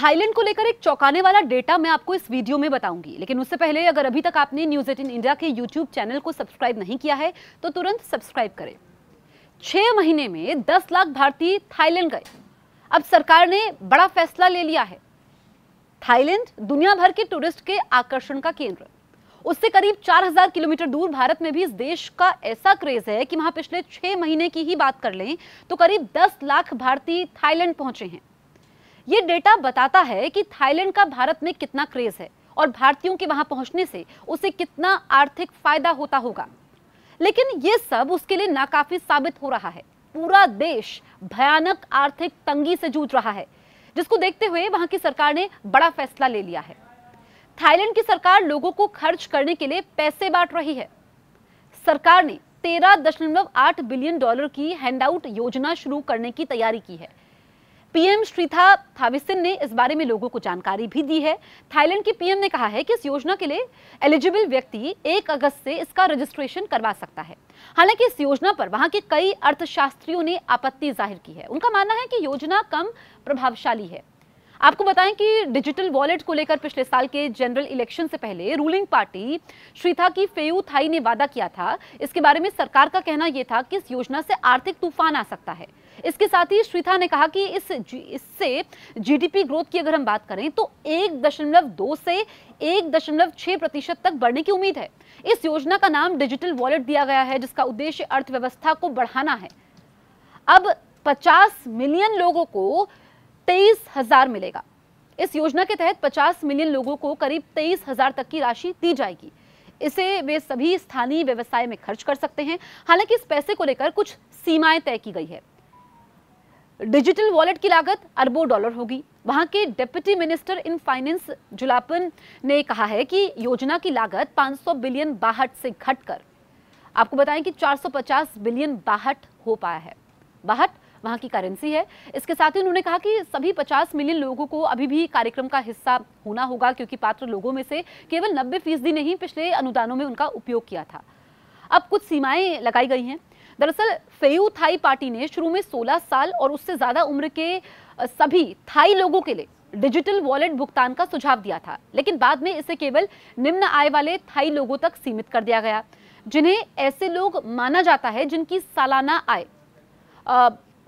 Thailand को लेकर एक चौंकाने वाला डेटा मैं आपको इस वीडियो में बताऊंगी, लेकिन उससे पहले अगर अभी तक आपने न्यूज़ 18 इंडिया के यूट्यूब चैनल को सब्सक्राइब नहीं किया है तो तुरंत सब्सक्राइब करें। 6 महीने में 10 लाख भारतीय थाईलैंड गए। अब सरकार ने बड़ा फैसला ले लिया है। थाईलैंड दुनिया भर के टूरिस्ट के आकर्षण का केंद्र, उससे करीब 4000 किलोमीटर दूर भारत में भी इस देश का ऐसा क्रेज है कि वहां पिछले 6 महीने की ही बात कर लें तो करीब 10 लाख भारतीय थाईलैंड पहुंचे हैं। ये डेटा बताता है कि थाईलैंड का भारत में कितना क्रेज है और भारतीयों के वहां पहुंचने से उसे कितना आर्थिक फायदा होता होगा। लेकिन ये सब उसके लिए नाकाफी साबित हो रहा है। पूरा देश भयानक आर्थिक तंगी से जूझ रहा है, जिसको देखते हुए वहां की सरकार ने बड़ा फैसला ले लिया है। थाईलैंड की सरकार लोगों को खर्च करने के लिए पैसे बांट रही है। सरकार ने $13.8 बिलियन की हैंडआउट योजना शुरू करने की तैयारी की है। पीएम श्रीथा थाविसिन ने इस बारे में लोगों को जानकारी भी दी है। थाईलैंड के पीएम ने कहा है कि इस योजना के लिए एलिजिबल व्यक्ति 1 अगस्त से इसका रजिस्ट्रेशन करवा सकता है। हालांकि इस योजना पर वहां के कई अर्थशास्त्रियों ने आपत्ति जाहिर की है। उनका मानना है कि योजना कम प्रभावशाली है। आपको बताएं कि डिजिटल वॉलेट को लेकर पिछले साल के जनरल इलेक्शन से पहले रूलिंग पार्टी श्रीथा की फेयू थाई ने वादा किया था। इसके बारे में सरकार का कहना यह था कि इस योजना से आर्थिक तूफान आ सकता है। इसके साथ ही श्रीथा ने कहा कि इससे जीडीपी ग्रोथ की अगर हम बात करें तो 1.2 से 1.6% तक बढ़ने की उम्मीद है। इस योजना का नाम डिजिटल वॉलेट दिया गया है, जिसका उद्देश्य अर्थव्यवस्था को बढ़ाना है। अब 50 मिलियन लोगों को 23,000 मिलेगा। इस योजना के तहत 50 मिलियन लोगों को करीब 23,000 तक की राशि दी जाएगी। इसे वे सभी स्थानीय व्यवसाय में खर्च कर सकते हैं। हालांकि इस पैसे को लेकर कुछ सीमाएं तय की गई है। डिजिटल वॉलेट की लागत अरबों डॉलर होगी। वहां के डिप्टी मिनिस्टर इन फाइनेंस जुलापन ने कहा है कि योजना की लागत 500 बिलियन बाहट से घटकर आपको बताएं कि 450 बिलियन बाहट हो पाया है। बाहट वहां की करेंसी है। इसके साथ ही उन्होंने कहा कि सभी 50 मिलियन लोगों को अभी भी कार्यक्रम का हिस्सा होना होगा, क्योंकि पात्र लोगों में से केवल 90% ने ही पिछले अनुदानों में उनका उपयोग किया था। अब कुछ सीमाएं लगाई गई हैं। दरअसल फेयू थाई पार्टी ने शुरू में 16 साल और उससे ज्यादा उम्र के सभी थाई लोगों के लिए डिजिटल वॉलेट भुगतान का सुझाव दिया था, लेकिन बाद में इसे केवल निम्न आय वाले थाई लोगों तक सीमित कर दिया गया, जिन्हें ऐसे लोग माना जाता है जिनकी सालाना आय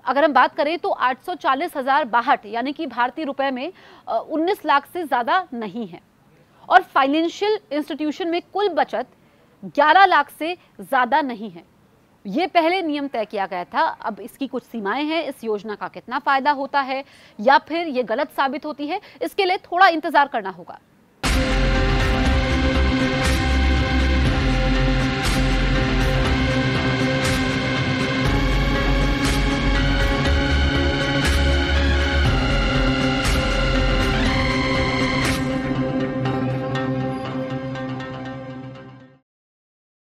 अगर हम बात करें तो 840,000 बाहट यानी कि भारतीय रुपए में 19 लाख से ज्यादा नहीं है, और फाइनेंशियल इंस्टीट्यूशन में कुल बचत 11 लाख से ज्यादा नहीं है। ये पहले नियम तय किया गया था। अब इसकी कुछ सीमाएं हैं। इस योजना का कितना फायदा होता है या फिर ये गलत साबित होती है, इसके लिए थोड़ा इंतजार करना होगा।